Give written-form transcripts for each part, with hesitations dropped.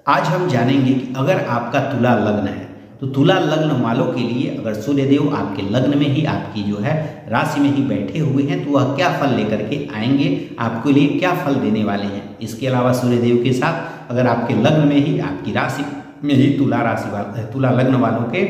आज हम जानेंगे कि अगर आपका तुला लग्न है तो तुला लग्न वालों के लिए अगर सूर्यदेव आपके लग्न में ही आपकी जो है राशि में ही बैठे हुए हैं तो वह क्या फल लेकर के आएंगे, आपके लिए क्या फल देने वाले हैं। इसके अलावा सूर्यदेव के साथ अगर आपके लग्न में ही आपकी राशि में ही तुला लग्न वालों के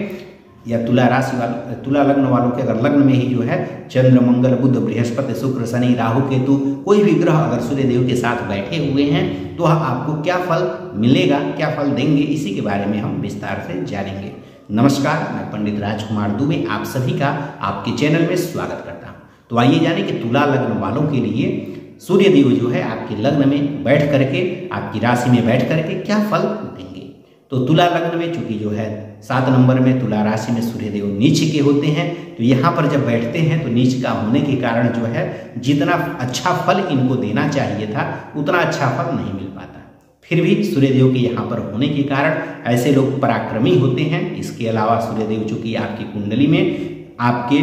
या तुला लग्न वालों के अगर लग्न में ही जो है चंद्र, मंगल, बुध, बृहस्पति, शुक्र, शनि, राहु, केतु कोई भी ग्रह अगर सूर्यदेव के साथ बैठे हुए हैं तो आपको क्या फल मिलेगा, क्या फल देंगे, इसी के बारे में हम विस्तार से जानेंगे। नमस्कार, मैं पंडित राजकुमार दुबे आप सभी का आपके चैनल में स्वागत करता हूँ। तो आइए जाने कि तुला लग्न वालों के लिए सूर्यदेव जो है आपके लग्न में बैठ करके आपकी राशि में बैठ करके क्या फल देंगे। तो तुला लग्न में चूंकि जो है 7 नंबर में तुला राशि में सूर्यदेव नीच के होते हैं तो यहाँ पर जब बैठते हैं तो नीच का होने के कारण जो है जितना अच्छा फल इनको देना चाहिए था उतना अच्छा फल नहीं मिल पाता। फिर भी सूर्यदेव के यहाँ पर होने के कारण ऐसे लोग पराक्रमी होते हैं। इसके अलावा सूर्यदेव चूंकि आपकी कुंडली में आपके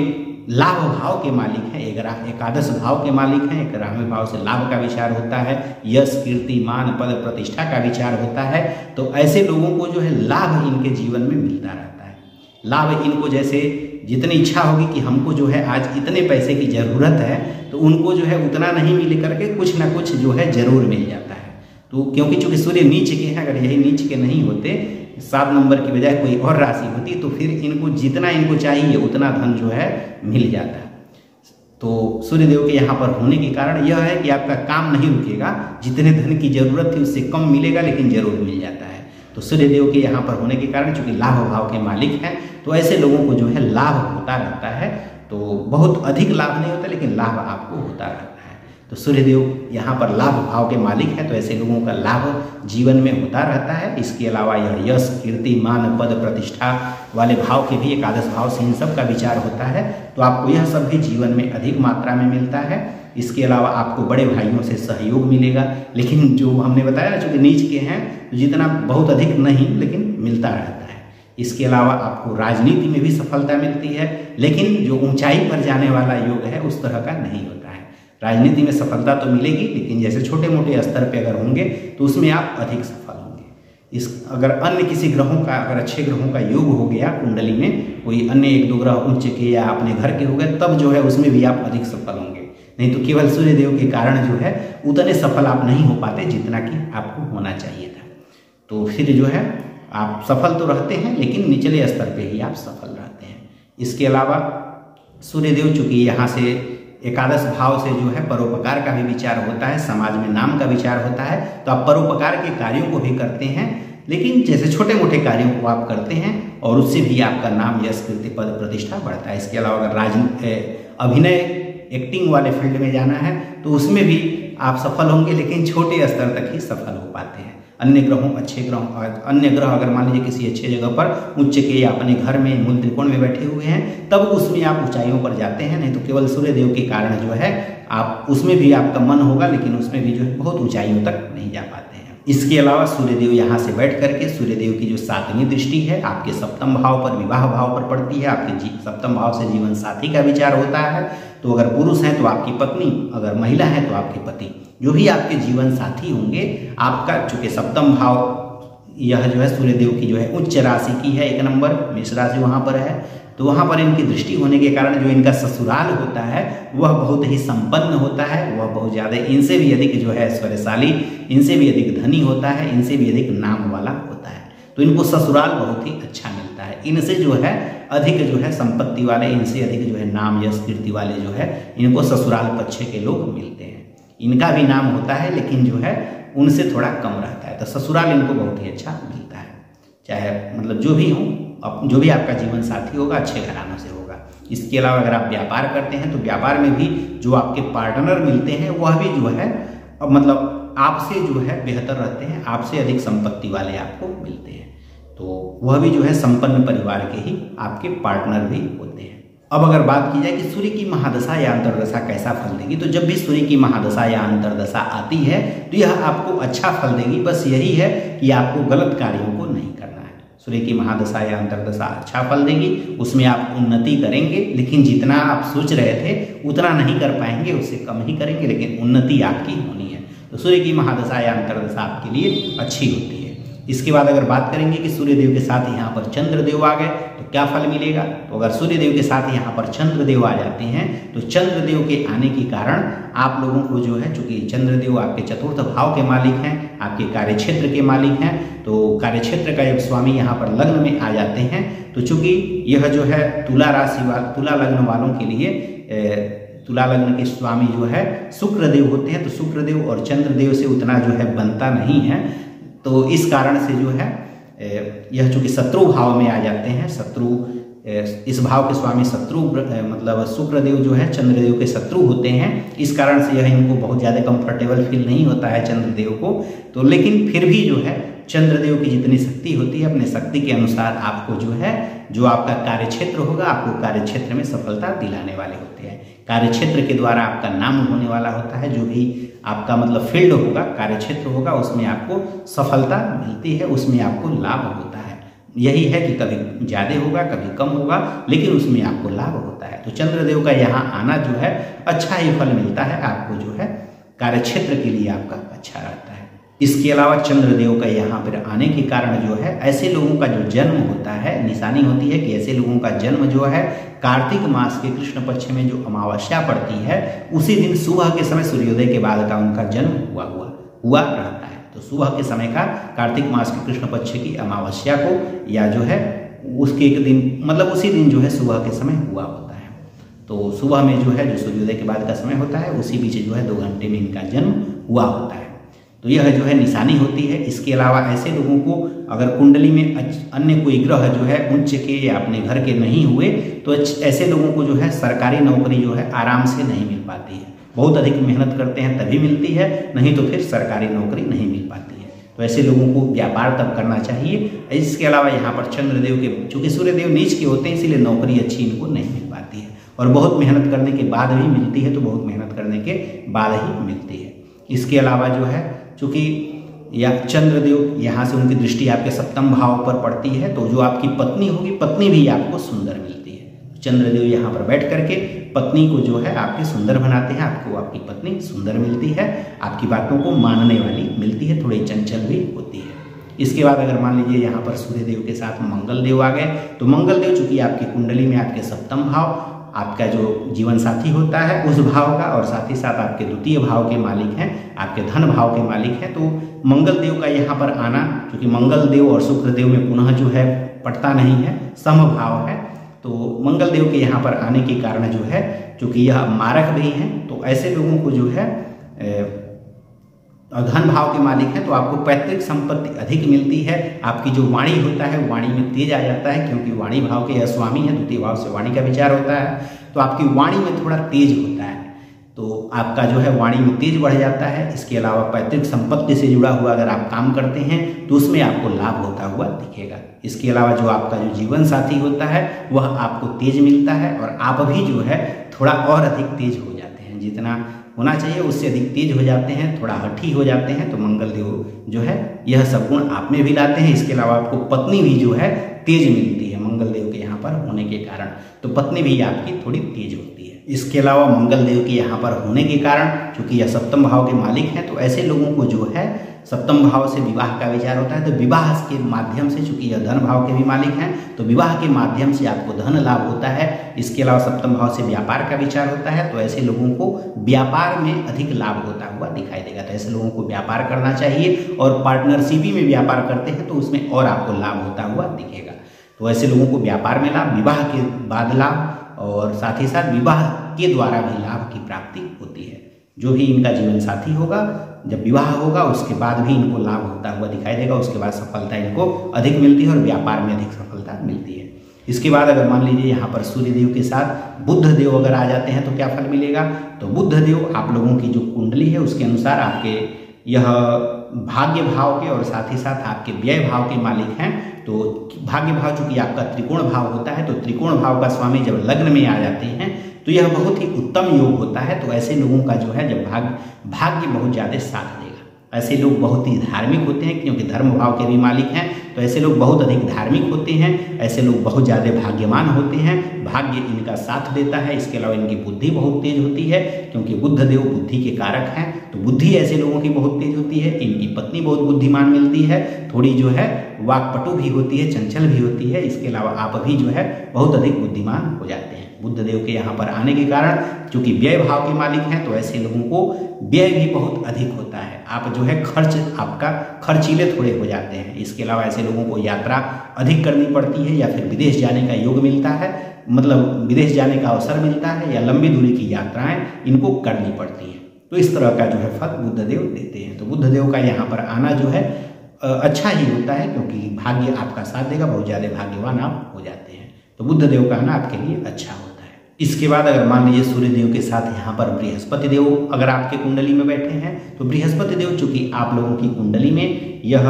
लाभ भाव के मालिक हैं, एकादश भाव के मालिक हैं। 11वें भाव से लाभ का विचार होता है, यश, कीर्ति, मान, पद, प्रतिष्ठा का विचार होता है। तो ऐसे लोगों को जो है लाभ इनके जीवन में मिलता रहता है। लाभ इनको जैसे जितनी इच्छा होगी कि हमको जो है आज इतने पैसे की ज़रूरत है तो उनको जो है उतना नहीं मिल करके कुछ ना कुछ जो है ज़रूर मिल जाता है। तो क्योंकि चूँकि सूर्य नीच के हैं, अगर यही नीच के नहीं होते 7 नंबर की बजाय कोई और राशि होती तो फिर इनको जितना इनको चाहिए उतना धन जो है मिल जाता है। तो सूर्यदेव के यहाँ पर होने के कारण यह है कि आपका काम नहीं रुकेगा, जितने धन की जरूरत थी उससे कम मिलेगा लेकिन जरूर मिल जाता है। तो सूर्यदेव के यहाँ पर होने के कारण चूंकि लाभ भाव के मालिक हैं तो ऐसे लोगों को जो है लाभ होता रहता है। तो बहुत अधिक लाभ नहीं होता लेकिन लाभ आपको होता रहता है। तो सूर्यदेव यहाँ पर लाभ भाव के मालिक हैं तो ऐसे लोगों का लाभ जीवन में होता रहता है। इसके अलावा यह यश, कीर्ति, मान, पद, प्रतिष्ठा वाले भाव के भी एकादश भाव से इन सब का विचार होता है। तो आपको यह सब भी जीवन में अधिक मात्रा में मिलता है। इसके अलावा आपको बड़े भाइयों से सहयोग मिलेगा, लेकिन जो हमने बताया ना चूँकि नीच के हैं तो जितना बहुत अधिक नहीं लेकिन मिलता रहता है। इसके अलावा आपको राजनीति में भी सफलता मिलती है, लेकिन जो ऊंचाई पर जाने वाला योग है उस तरह का नहीं होता है। राजनीति में सफलता तो मिलेगी लेकिन जैसे छोटे मोटे स्तर पे अगर होंगे तो उसमें आप अधिक सफल होंगे। अगर अन्य किसी ग्रहों का अगर अच्छे ग्रहों का योग हो गया कुंडली में, कोई अन्य 1-2 ग्रह उच्च के या अपने घर के हो गए तब जो है उसमें भी आप अधिक सफल होंगे। नहीं तो केवल सूर्यदेव के कारण जो है उतने सफल आप नहीं हो पाते जितना कि आपको होना चाहिए था। तो फिर जो है आप सफल तो रहते हैं लेकिन निचले स्तर पे ही आप सफल रहते हैं। इसके अलावा सूर्यदेव चूंकि यहाँ से एकादश भाव से जो है परोपकार का भी विचार होता है, समाज में नाम का विचार होता है। तो आप परोपकार के कार्यों को भी करते हैं, लेकिन जैसे छोटे मोटे कार्यों को आप करते हैं और उससे भी आपका नाम, यश, कीर्ति, पद, प्रतिष्ठा बढ़ता है। इसके अलावा अगर अभिनय एक्टिंग वाले फील्ड में जाना है तो उसमें भी आप सफल होंगे लेकिन छोटे स्तर तक ही सफल हो पाते हैं। अन्य ग्रह अगर मान लीजिए किसी अच्छे जगह पर उच्च के या अपने घर में मूल त्रिकोण में बैठे हुए हैं तब उसमें आप ऊंचाइयों पर जाते हैं। नहीं तो केवल सूर्यदेव के कारण जो है आप उसमें भी आपका मन होगा लेकिन उसमें भी जो है बहुत ऊंचाइयों तक नहीं जा पाते हैं। इसके अलावा सूर्यदेव यहाँ से बैठ करके सूर्यदेव की जो 7वीं दृष्टि है आपके सप्तम भाव पर, विवाह भाव पर पड़ती है। आपके सप्तम भाव से जीवन साथी का विचार होता है। तो अगर पुरुष हैं तो आपकी पत्नी, अगर महिला है तो आपके पति, जो भी आपके जीवन साथी होंगे। आपका चूंकि सप्तम भाव यह जो है सूर्यदेव की जो है उच्च राशि की है, 1 नंबर मेष राशि वहाँ पर है। तो वहाँ पर इनकी दृष्टि होने के कारण जो इनका ससुराल होता है वह बहुत ही संपन्न होता है, वह बहुत ज़्यादा इनसे भी अधिक जो है ऐश्वर्यशाली, इनसे भी अधिक धनी होता है, इनसे भी अधिक नाम वाला होता है। तो इनको ससुराल बहुत ही अच्छा मिलता है। इनसे जो है अधिक जो है संपत्ति वाले, इनसे अधिक जो है नाम, यश, कीर्ति वाले जो है इनको ससुराल पक्ष के लोग मिलते हैं। इनका भी नाम होता है लेकिन जो है उनसे थोड़ा कम रहता है। तो ससुराल इनको बहुत ही अच्छा मिलता है। चाहे मतलब जो भी हो, जो भी आपका जीवन साथी होगा अच्छे घरानों से होगा। इसके अलावा अगर आप व्यापार करते हैं तो व्यापार में भी जो आपके पार्टनर मिलते हैं वह भी जो है मतलब आपसे जो है बेहतर रहते हैं, आपसे अधिक संपत्ति वाले आपको मिलते हैं। तो वह भी जो है संपन्न परिवार के ही आपके पार्टनर भी होते हैं। अब अगर बात की जाए कि सूर्य की महादशा या अंतर्दशा कैसा फल देगी, तो जब भी सूर्य की महादशा या अंतर्दशा आती है तो यह आपको अच्छा फल देगी। बस यही है कि आपको गलत कार्यों को नहीं करना है। सूर्य की महादशा या अंतर्दशा अच्छा फल देगी, उसमें आप उन्नति करेंगे, लेकिन जितना आप सोच रहे थे उतना नहीं कर पाएंगे, उससे कम ही करेंगे, लेकिन उन्नति आपकी होनी है। तो सूर्य की महादशा या अंतर्दशा आपके लिए अच्छी होती है। इसके बाद अगर बात करेंगे कि सूर्यदेव के साथ यहाँ पर चंद्रदेव आ गए तो क्या फल मिलेगा, तो अगर सूर्यदेव के साथ यहाँ पर चंद्रदेव आ जाते हैं तो चंद्रदेव के आने के कारण आप लोगों को जो है, चूंकि चंद्रदेव आपके चतुर्थ भाव के मालिक हैं, आपके कार्यक्षेत्र के मालिक हैं, तो कार्यक्षेत्र का जब स्वामी यहाँ पर लग्न में आ जाते हैं तो चूंकि यह जो है तुला लग्न वालों के लिए तुला लग्न के स्वामी जो है शुक्रदेव होते हैं, तो शुक्रदेव और चंद्रदेव से उतना जो है बनता नहीं है, तो इस कारण से जो है यह चूंकि शत्रु भाव में आ जाते हैं, शत्रु इस भाव के स्वामी शत्रु मतलब शुक्रदेव जो है चंद्रदेव के शत्रु होते हैं, इस कारण से यह इनको बहुत ज़्यादा कंफर्टेबल फील नहीं होता है चंद्रदेव को। तो लेकिन फिर भी जो है चंद्रदेव की जितनी शक्ति होती है अपने शक्ति के अनुसार आपको जो है, जो आपका कार्यक्षेत्र होगा आपको कार्यक्षेत्र में सफलता दिलाने वाले होते हैं। कार्यक्षेत्र के द्वारा आपका नाम होने वाला होता है, जो भी आपका मतलब फील्ड होगा, कार्यक्षेत्र होगा, उसमें आपको सफलता मिलती है, उसमें आपको लाभ होता है। यही है कि कभी ज़्यादा होगा कभी कम होगा, लेकिन उसमें आपको लाभ होता है। तो चंद्रदेव का यहाँ आना जो है अच्छा ही फल मिलता है आपको, जो है कार्यक्षेत्र के लिए आपका अच्छा रहता है। इसके अलावा चंद्रदेव का यहाँ पर आने के कारण जो है ऐसे लोगों का जो जन्म होता है, निशानी होती है कि ऐसे लोगों का जन्म जो है कार्तिक मास के कृष्ण पक्ष में जो अमावस्या पड़ती है उसी दिन सुबह के समय सूर्योदय के बाद का उनका जन्म हुआ रहता है। तो सुबह के समय का कार्तिक मास के कृष्ण पक्ष की अमावस्या को या जो है उसके एक दिन मतलब उसी दिन जो है सुबह के समय हुआ होता है। तो सुबह में जो है जो सूर्योदय के बाद का समय होता है उसी बीच जो है 2 घंटे में इनका जन्म हुआ होता है। तो यह जो है निशानी होती है। इसके अलावा ऐसे लोगों को अगर कुंडली में अन्य कोई ग्रह जो है उच्च के या अपने घर के नहीं हुए तो ऐसे लोगों को जो है सरकारी नौकरी जो है आराम से नहीं मिल पाती है। बहुत अधिक मेहनत करते हैं तभी मिलती है, नहीं तो फिर सरकारी नौकरी नहीं मिल पाती है। तो ऐसे लोगों को व्यापार तब करना चाहिए। इसके अलावा यहाँ पर चंद्रदेव के चूँकि सूर्यदेव नीच के होते हैं इसीलिए नौकरी अच्छी इनको नहीं मिल पाती है, और बहुत मेहनत करने के बाद भी मिलती है, तो बहुत मेहनत करने के बाद ही मिलती है। इसके अलावा जो है चूँकि या चंद्रदेव यहाँ से उनकी दृष्टि आपके सप्तम भाव पर पड़ती है, तो जो आपकी पत्नी होगी पत्नी भी आपको सुंदर मिलती है। चंद्रदेव यहाँ पर बैठ करके पत्नी को जो है आपके सुंदर बनाते हैं, आपको आपकी पत्नी सुंदर मिलती है, आपकी बातों को मानने वाली मिलती है, थोड़ी चंचल भी होती है। इसके बाद अगर मान लीजिए यहाँ पर सूर्यदेव के साथ मंगलदेव आ गए, तो मंगलदेव चूंकि आपकी कुंडली में आपके सप्तम भाव आपका जो जीवन साथी होता है उस भाव का, और साथ ही साथ आपके द्वितीय भाव के मालिक हैं, आपके धन भाव के मालिक हैं, तो मंगलदेव का यहाँ पर आना, क्योंकि मंगलदेव और शुक्रदेव में पुनः जो है पड़ता नहीं है, समभाव है, तो मंगलदेव के यहाँ पर आने के कारण जो है चूँकि यह मारक भी हैं, तो ऐसे लोगों को जो है धन भाव के मालिक हैं, तो आपको पैतृक संपत्ति अधिक मिलती है। आपकी जो वाणी होता है वाणी में तेज आ जाता है, क्योंकि वाणी भाव के यह स्वामी है, द्वितीय भाव से वाणी का विचार होता है, तो आपकी वाणी में थोड़ा तेज होता है, तो आपका जो है वाणी में तेज बढ़ जाता है। इसके अलावा पैतृक संपत्ति से जुड़ा हुआ अगर आप काम करते हैं तो उसमें आपको लाभ होता हुआ दिखेगा। इसके अलावा जो आपका जो जीवन साथी होता है वह आपको तेज मिलता है, और आप भी जो है थोड़ा और अधिक तेज हो जाते हैं, जितना होना चाहिए उससे अधिक तेज हो जाते हैं, थोड़ा हठी हो जाते हैं। तो मंगलदेव जो है यह सब गुण आप में भी लाते हैं। इसके अलावा आपको पत्नी भी जो है तेज मिलती है मंगलदेव के यहाँ पर होने के कारण, तो पत्नी भी आपकी थोड़ी तेज होती है। इसके अलावा मंगलदेव के यहाँ पर होने के कारण चूंकि यह सप्तम भाव के मालिक हैं, तो ऐसे लोगों को जो है सप्तम भाव से विवाह का विचार होता है, तो विवाह के माध्यम से चूंकि यह धन भाव के भी मालिक हैं, तो विवाह के माध्यम से आपको धन लाभ होता है। इसके अलावा सप्तम भाव से व्यापार का विचार होता है, तो ऐसे लोगों को व्यापार में अधिक लाभ होता हुआ दिखाई देगा। तो ऐसे लोगों को व्यापार करना चाहिए, और पार्टनरशिप में व्यापार करते हैं तो उसमें और आपको लाभ होता हुआ दिखेगा। तो ऐसे लोगों को व्यापार में लाभ, विवाह के बाद लाभ, और साथ ही साथ विवाह के द्वारा भी लाभ की प्राप्ति होती है। जो भी इनका जीवन साथी होगा, जब विवाह होगा उसके बाद भी इनको लाभ होता हुआ दिखाई देगा, उसके बाद सफलता इनको अधिक मिलती है और व्यापार में अधिक सफलता मिलती है। इसके बाद अगर मान लीजिए यहाँ पर सूर्यदेव के साथ बुधदेव अगर आ जाते हैं तो क्या फल मिलेगा, तो बुधदेव आप लोगों की जो कुंडली है उसके अनुसार आपके यह भाग्य भाव के और साथ ही साथ आपके व्यय भाव के मालिक हैं। तो भाग्य भाव चूंकि आपका त्रिकोण भाव होता है, तो त्रिकोण भाव का स्वामी जब लग्न में आ जाते हैं तो यह बहुत ही उत्तम योग होता है। तो ऐसे लोगों का जो है जब भाग्य बहुत ज़्यादा साथ देगा। ऐसे लोग बहुत ही धार्मिक होते हैं, क्योंकि धर्म भाव के भी मालिक हैं, तो ऐसे लोग बहुत अधिक धार्मिक होते हैं, ऐसे लोग बहुत ज़्यादा भाग्यवान होते हैं, भाग्य इनका साथ देता है। इसके अलावा इनकी बुद्धि बहुत तेज होती है, क्योंकि बुध देव बुद्धि के कारक हैं, तो बुद्धि ऐसे लोगों की बहुत तेज होती है। इनकी पत्नी बहुत बुद्धिमान मिलती है, थोड़ी जो है वाकपटु भी होती है, चंचल भी होती है। इसके अलावा आप भी जो है बहुत अधिक बुद्धिमान हो जाते हैं। बुध देव के यहाँ पर आने के कारण चूंकि व्यय भाव के मालिक हैं, तो ऐसे लोगों को व्यय भी बहुत अधिक होता है। आप जो है खर्च आपका खर्चीले थोड़े हो जाते हैं। इसके अलावा ऐसे लोगों को यात्रा अधिक करनी पड़ती है, या फिर विदेश जाने का योग मिलता है, मतलब विदेश जाने का अवसर मिलता है, या लंबी दूरी की यात्राएं इनको करनी पड़ती हैं। तो इस तरह का जो है फल बुध देव देते हैं। तो बुध देव का यहाँ पर आना जो है अच्छा ही होता है, क्योंकि भाग्य आपका साथ देगा, बहुत ज़्यादा भाग्यवान आप हो जाते हैं। तो बुध देव का आना आपके लिए अच्छा होता है। इसके बाद अगर मान लीजिए सूर्य देव के साथ यहाँ पर बृहस्पति देव अगर आपके कुंडली में बैठे हैं, तो बृहस्पति देव चूंकि आप लोगों की कुंडली में यह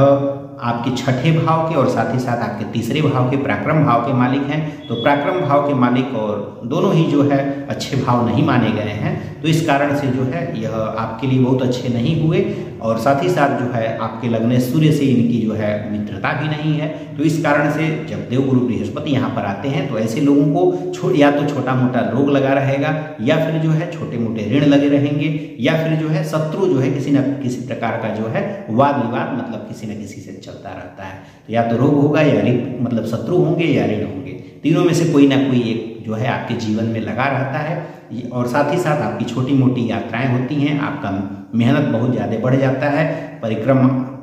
आपके छठे भाव के और साथ ही साथ आपके तीसरे भाव के पराक्रम भाव के मालिक हैं, तो पराक्रम भाव के मालिक और दोनों ही जो है अच्छे भाव नहीं माने गए हैं। तो इस कारण से जो है यह आपके लिए बहुत अच्छे नहीं हुए, और साथ ही साथ जो है आपके लग्न सूर्य से इनकी जो है मित्रता भी नहीं है। तो इस कारण से जब देवगुरु बृहस्पति यहाँ पर आते हैं, तो ऐसे लोगों को या तो छोटा मोटा रोग लगा रहेगा, या फिर जो है छोटे मोटे ऋण लगे रहेंगे, या फिर जो है शत्रु जो है किसी न किसी प्रकार का जो है वाद विवाद मतलब किसी न किसी से चलता रहता है। तो या तो रोग होगा, या मतलब शत्रु होंगे, या ऋण होंगे, तीनों में से कोई ना कोई एक जो है आपके जीवन में लगा रहता है। और साथ ही साथ आपकी छोटी मोटी यात्राएं होती हैं, आपका मेहनत बहुत ज़्यादा बढ़ जाता है,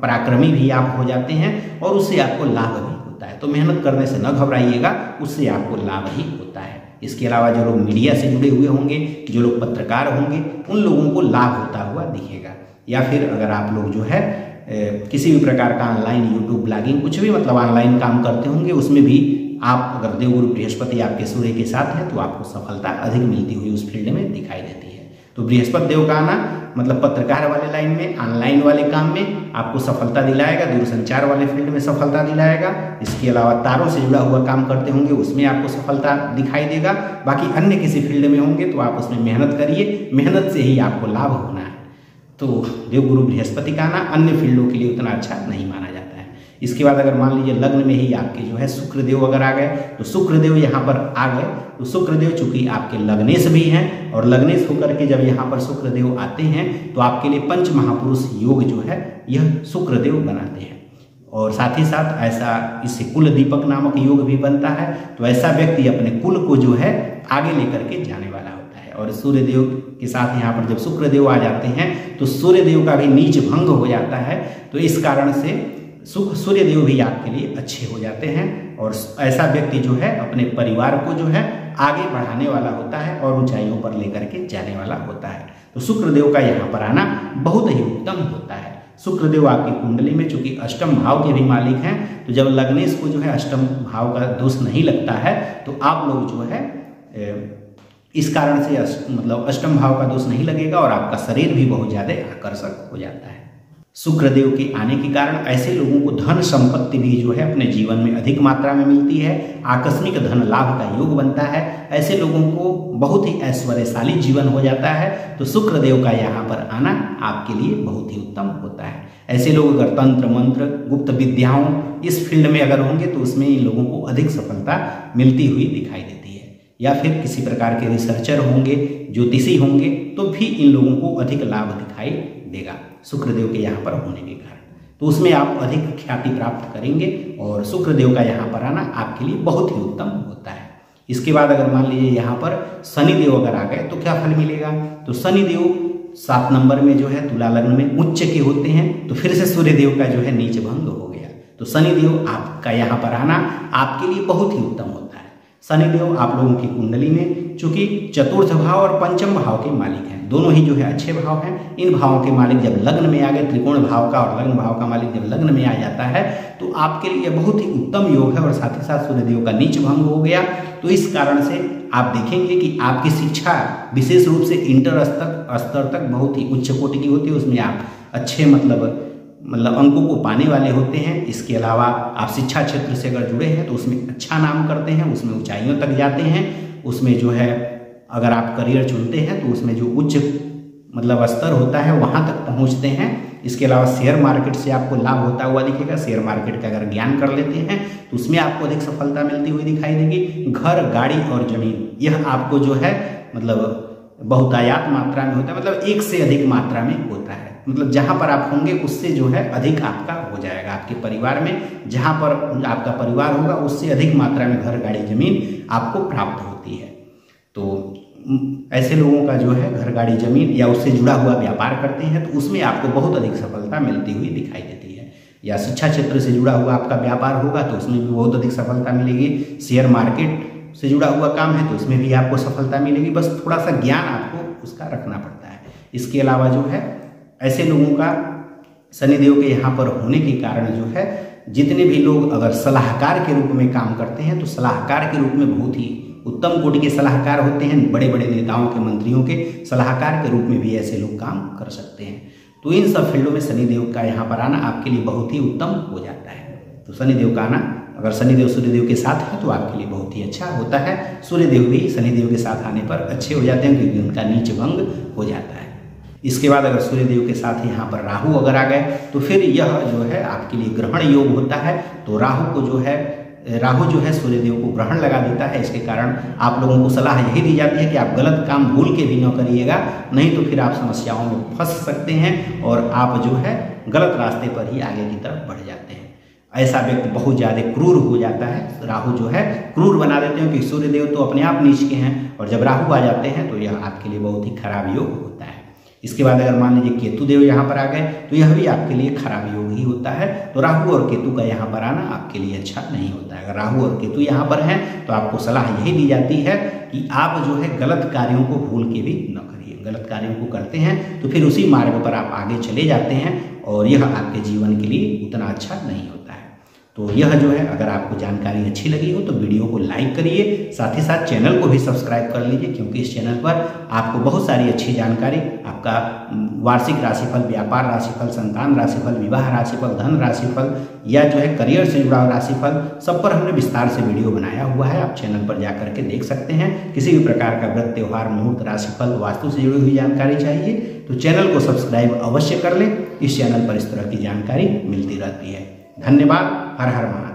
पराक्रमी भी आप हो जाते हैं, और उससे आपको लाभ भी होता है। तो मेहनत करने से न घबराइएगा, उससे आपको लाभ ही होता है। इसके अलावा जो लोग मीडिया से जुड़े हुए होंगे, जो लोग पत्रकार होंगे, उन लोगों को लाभ होता हुआ दिखेगा। या फिर अगर आप लोग जो है किसी भी प्रकार का ऑनलाइन यूट्यूब ब्लॉगिंग कुछ भी मतलब ऑनलाइन काम करते होंगे, उसमें भी आप अगर देवगुरु बृहस्पति आपके सूर्य के साथ है, तो आपको सफलता अधिक मिलती हुई उस फील्ड में दिखाई देती है। तो बृहस्पति देव का आना मतलब पत्रकार वाले लाइन में, ऑनलाइन वाले काम में आपको सफलता दिलाएगा, दूरसंचार वाले फील्ड में सफलता दिलाएगा। इसके अलावा तारों से जुड़ा हुआ काम करते होंगे, उसमें आपको सफलता दिखाई देगा। बाकी अन्य किसी फील्ड में होंगे तो आप उसमें मेहनत करिए, मेहनत से ही आपको लाभ होना है। तो देवगुरु बृहस्पति का आना अन्य फील्डों के लिए उतना अच्छा नहीं माना जाता है। इसके बाद अगर मान लीजिए लग्न में ही आपके जो है शुक्रदेव अगर आ गए, तो शुक्रदेव यहाँ पर आ गए, तो शुक्रदेव चूंकि आपके लग्नेश भी हैं, और लग्नेश होकर के जब यहाँ पर शुक्रदेव आते हैं, तो आपके लिए पंच महापुरुष योग जो है यह शुक्रदेव बनाते हैं। और साथ ही साथ ऐसा इससे कुल दीपक नामक योग भी बनता है। तो ऐसा व्यक्ति अपने कुल को जो है आगे लेकर के जाने वाला होता है। और सूर्यदेव के साथ यहाँ पर जब शुक्रदेव आ जाते हैं, तो सूर्यदेव का भी नीच भंग हो जाता है। तो इस कारण से सूर्यदेव भी आपके लिए अच्छे हो जाते हैं, और ऐसा व्यक्ति जो है अपने परिवार को जो है आगे बढ़ाने वाला होता है, और ऊंचाइयों पर लेकर के जाने वाला होता है। तो शुक्रदेव का यहाँ पर आना बहुत ही उत्तम होता है। शुक्रदेव आपकी कुंडली में चूंकि अष्टम भाव के भी मालिक हैं, तो जब लग्नेश को जो है अष्टम भाव का दोष नहीं लगता है, तो आप लोग जो है इस कारण से मतलब अष्टम भाव का दोष नहीं लगेगा, और आपका शरीर भी बहुत ज़्यादा आकर्षक हो जाता है। शुक्रदेव के आने के कारण ऐसे लोगों को धन संपत्ति भी जो है अपने जीवन में अधिक मात्रा में मिलती है, आकस्मिक धन लाभ का योग बनता है, ऐसे लोगों को बहुत ही ऐश्वर्यशाली जीवन हो जाता है। तो शुक्रदेव का यहाँ पर आना आपके लिए बहुत ही उत्तम होता है। ऐसे लोग अगर तंत्र मंत्र गुप्त विद्याओं इस फील्ड में अगर होंगे, तो उसमें इन लोगों को अधिक सफलता मिलती हुई दिखाई देती है। या फिर किसी प्रकार के रिसर्चर होंगे, ज्योतिषी होंगे, तो भी इन लोगों को अधिक लाभ दिखाई देगा शुक्रदेव के यहाँ पर होने के कारण। तो उसमें आप अधिक ख्याति प्राप्त करेंगे, और शुक्रदेव का यहाँ पर आना आपके लिए बहुत ही उत्तम होता है। इसके बाद अगर मान लीजिए यहाँ पर शनिदेव अगर आ गए, तो क्या फल मिलेगा? तो शनिदेव 7 नंबर में जो है तुला लग्न में उच्च के होते हैं, तो फिर से सूर्यदेव का जो है नीच भंग हो गया। तो शनिदेव आपका यहाँ पर आना आपके लिए बहुत ही उत्तम होता है। शनिदेव आप लोगों की कुंडली में चूंकि चतुर्थ भाव और पंचम भाव के मालिक हैं, दोनों ही जो है अच्छे भाव हैं। इन भावों के मालिक जब लग्न में आ गए, त्रिकोण भाव का और लग्न भाव का मालिक जब लग्न में आ जाता है, तो आपके लिए बहुत ही उत्तम योग है। और साथ ही साथ सूर्यदेव का नीच भंग हो गया, तो इस कारण से आप देखेंगे कि आपकी शिक्षा विशेष रूप से इंटर स्तर तक बहुत ही उच्च कोटि की होती है। उसमें आप अच्छे मतलब अंकों को पाने वाले होते हैं। इसके अलावा आप शिक्षा क्षेत्र से अगर जुड़े हैं, तो उसमें अच्छा नाम करते हैं, उसमें ऊंचाइयों तक जाते हैं। उसमें जो है अगर आप करियर चुनते हैं, तो उसमें जो उच्च मतलब स्तर होता है वहाँ तक पहुँचते हैं। इसके अलावा शेयर मार्केट से आपको लाभ होता हुआ दिखेगा। शेयर मार्केट का अगर ज्ञान कर लेते हैं तो उसमें आपको अधिक सफलता मिलती हुई दिखाई देगी। घर, गाड़ी और जमीन, यह आपको जो है मतलब बहुतायत मात्रा में होता है, मतलब एक से अधिक मात्रा में होता है। मतलब जहाँ पर आप होंगे उससे जो है अधिक आपका हो जाएगा। आपके परिवार में जहाँ पर आपका परिवार होगा उससे अधिक मात्रा में घर, गाड़ी, जमीन आपको प्राप्त होती है। तो ऐसे लोगों का जो है घर, गाड़ी, जमीन या उससे जुड़ा हुआ व्यापार करते हैं तो उसमें आपको बहुत अधिक सफलता मिलती हुई दिखाई देती है। या शिक्षा क्षेत्र से जुड़ा हुआ आपका व्यापार होगा तो उसमें भी बहुत अधिक सफलता मिलेगी। शेयर मार्केट से जुड़ा हुआ काम है तो उसमें भी आपको सफलता मिलेगी, बस थोड़ा सा ज्ञान आपको उसका रखना पड़ता है। इसके अलावा जो है ऐसे लोगों का शनिदेव के यहाँ पर होने के कारण जो है जितने भी लोग अगर सलाहकार के रूप में काम करते हैं तो सलाहकार के रूप में बहुत ही उत्तम कोटि के सलाहकार होते हैं। बड़े बड़े नेताओं के, मंत्रियों के सलाहकार के रूप में भी ऐसे लोग काम कर सकते हैं। तो इन सब फील्डों में शनिदेव का यहाँ पर आना आपके लिए बहुत ही उत्तम हो जाता है। तो शनिदेव का आना अगर शनिदेव सूर्यदेव के साथ है तो आपके लिए बहुत ही अच्छा होता है। सूर्यदेव भी शनिदेव के साथ आने पर अच्छे हो जाते हैं क्योंकि उनका नीच भंग हो जाता है। इसके बाद अगर सूर्यदेव के साथ यहाँ पर राहु अगर आ गए तो फिर यह जो है आपके लिए ग्रहण योग होता है। तो राहु जो है सूर्यदेव को ग्रहण लगा देता है। इसके कारण आप लोगों को सलाह यही दी जाती है कि आप गलत काम भूल के भी न करिएगा, नहीं तो फिर आप समस्याओं में फंस सकते हैं और आप जो है गलत रास्ते पर ही आगे की तरफ बढ़ जाते हैं। ऐसा व्यक्ति बहुत ज़्यादा क्रूर हो जाता है। राहु जो है क्रूर बना देते हैं कि सूर्यदेव तो अपने आप नीच के हैं और जब राहु आ जाते हैं तो यह आपके लिए बहुत ही खराब योग होता है। इसके बाद अगर मान लीजिए केतु देव यहाँ पर आ गए तो यह भी आपके लिए खराब योग ही होता है। तो राहु और केतु का यहाँ पर आना आपके लिए अच्छा नहीं होता है। अगर राहु और केतु यहाँ पर हैं तो आपको सलाह यही दी जाती है कि आप जो है गलत कार्यों को भूल के भी न करिए। गलत कार्यों को करते हैं तो फिर उसी मार्ग पर आप आगे चले जाते हैं और यह आपके जीवन के लिए उतना अच्छा नहीं होता है। तो यह जो है अगर आपको जानकारी अच्छी लगी हो तो वीडियो को लाइक करिए, साथ ही साथ चैनल को भी सब्सक्राइब कर लीजिए क्योंकि इस चैनल पर आपको बहुत सारी अच्छी जानकारी, आपका वार्षिक राशिफल, व्यापार राशिफल, संतान राशिफल, विवाह राशिफल, धन राशिफल या जो है करियर से जुड़ा राशिफल, सब पर हमने विस्तार से वीडियो बनाया हुआ है। आप चैनल पर जाकर के देख सकते हैं। किसी भी प्रकार का व्रत, त्योहार, मुहूर्त, राशिफल, वास्तु से जुड़ी हुई जानकारी चाहिए तो चैनल को सब्सक्राइब अवश्य कर लें। इस चैनल पर इस तरह की जानकारी मिलती रहती है। धन्यवाद। हर हर महादेव।